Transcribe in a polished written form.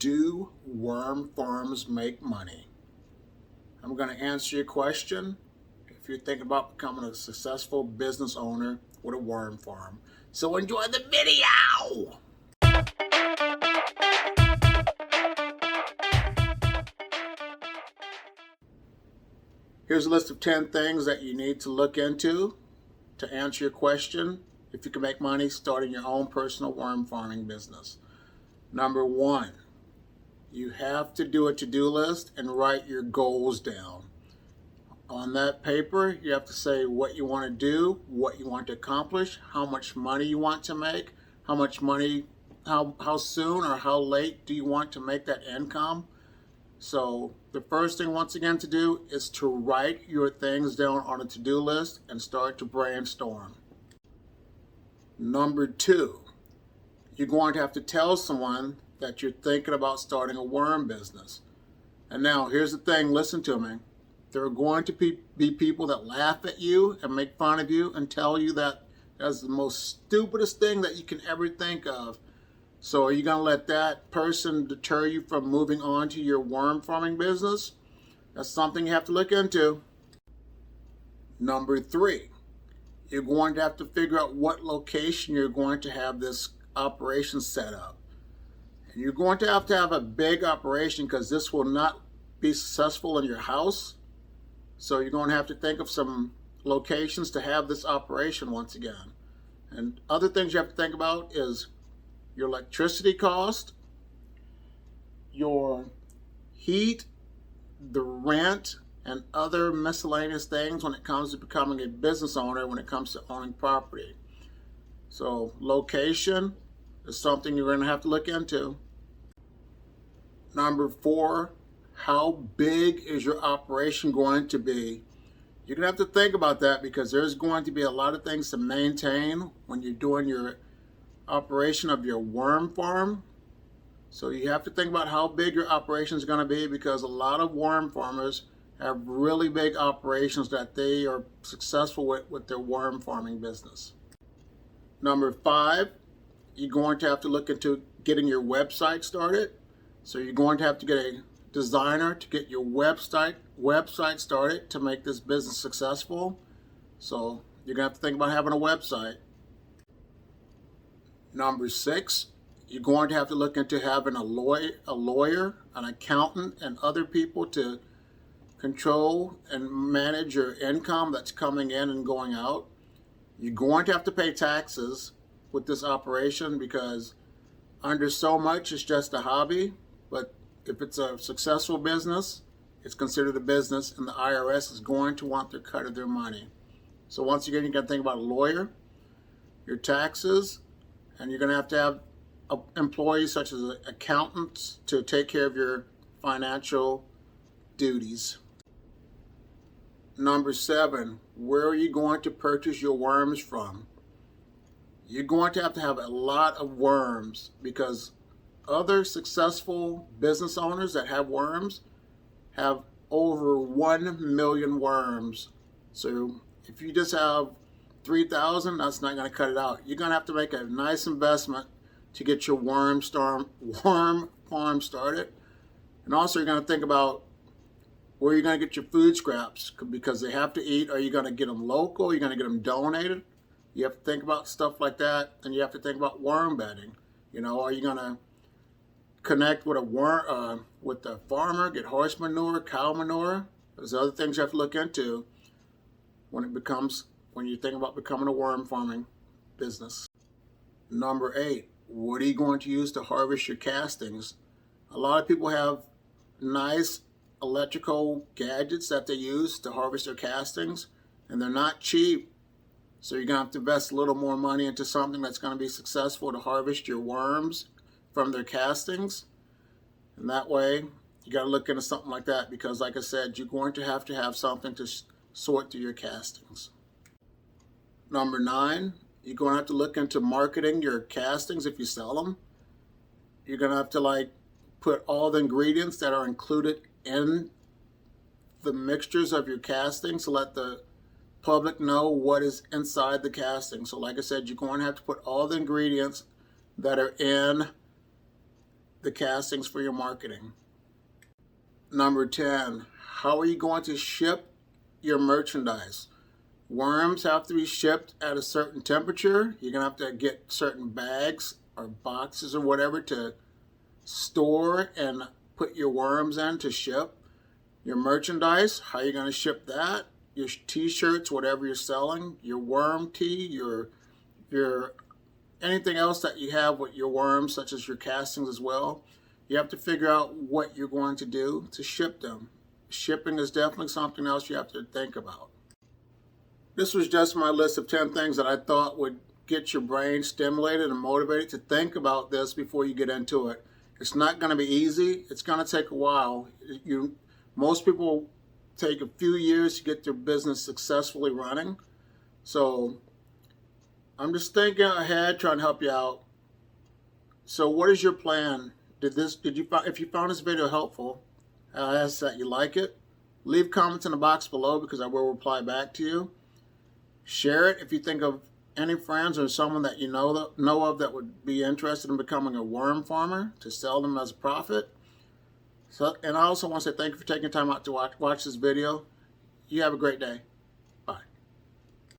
Do worm farms make money? I'm going to answer your question if you're thinking about becoming a successful business owner with a worm farm. So enjoy the video! Here's a list of 10 things that you need to look into to answer your question if you can make money starting your own personal worm farming business. Number 1, you have to do a to-do list and write your goals down. On that paper, you have to say what you want to do, what you want to accomplish, how much money you want to make, how soon or how late do you want to make that income. So the first thing, once again, to do is to write your things down on a to-do list and start to brainstorm. Number 2, you're going to have to tell someone that you're thinking about starting a worm business. And now, here's the thing, listen to me. There are going to be people that laugh at you and make fun of you and tell you that that's the most stupidest thing that you can ever think of. So are you going to let that person deter you from moving on to your worm farming business? That's something you have to look into. Number 3, you're going to have to figure out what location you're going to have this operation set up. And you're going to have a big operation because this will not be successful in your house. So you're going to have to think of some locations to have this operation once again. And other things you have to think about is your electricity cost, your heat, the rent, and other miscellaneous things when it comes to becoming a business owner, when it comes to owning property. So location is something you're going to have to look into. Number 4, how big is your operation going to be? You're going to have to think about that because there's going to be a lot of things to maintain when you're doing your operation of your worm farm. So you have to think about how big your operation is going to be because a lot of worm farmers have really big operations that they are successful with their worm farming business. Number 5, you're going to have to look into getting your website started. So you're going to have to get a designer to get your website started to make this business successful. So you're going to have to think about having a website. Number 6, you're going to have to look into having a lawyer, an accountant, and other people to control and manage your income that's coming in and going out. You're going to have to pay taxes with this operation because under so much it's just a hobby, but if it's a successful business, it's considered a business and the IRS is going to want their cut of their money. So once again, you got to think about a lawyer, your taxes, and you're going to have employees such as accountants to take care of your financial duties. Number 7, where are you going to purchase your worms from? You're going to have a lot of worms because other successful business owners that have worms have over 1 million worms. So if you just have 3,000, that's not going to cut it out. You're going to have to make a nice investment to get your worm farm started. And also you're going to think about where you're going to get your food scraps because they have to eat. Are you going to get them local? Are you going to get them donated? You have to think about stuff like that. And you have to think about worm bedding. You know, are you going to connect with the farmer, get horse manure, cow manure? There's other things you have to look into when you think about becoming a worm farming business. Number 8, what are you going to use to harvest your castings? A lot of people have nice electrical gadgets that they use to harvest their castings, and they're not cheap. So you're going to have to invest a little more money into something that's going to be successful to harvest your worms from their castings. And that way, you got to look into something like that because, like I said, you're going to have something to sort through your castings. Number 9, you're going to have to look into marketing your castings if you sell them. You're going to have to put all the ingredients that are included in the mixtures of your casting to let the public know what is inside the casting. So like I said, you're going to have to put all the ingredients that are in the castings for your marketing. Number 10, how are you going to ship your merchandise? Worms have to be shipped at a certain temperature. You're going to have to get certain bags or boxes or whatever to store and put your worms in to ship. Your merchandise, how are you going to ship that? Your t-shirts, whatever you're selling, your worm tee, your anything else that you have with your worms, such as your castings as well. You have to figure out what you're going to do to ship them. Shipping is definitely something else you have to think about. This was just my list of 10 things that I thought would get your brain stimulated and motivated to think about this before you get into it. It's not going to be easy. It's going to take a while. Most people take a few years to get their business successfully running. So I'm just thinking ahead, trying to help you out. So what is your plan? If you found this video helpful, I ask that you like it. Leave comments in the box below because I will reply back to you. Share it if you think of any friends or someone that you know of that would be interested in becoming a worm farmer to sell them as a profit. And I also want to say thank you for taking time out to watch this video. You have a great day.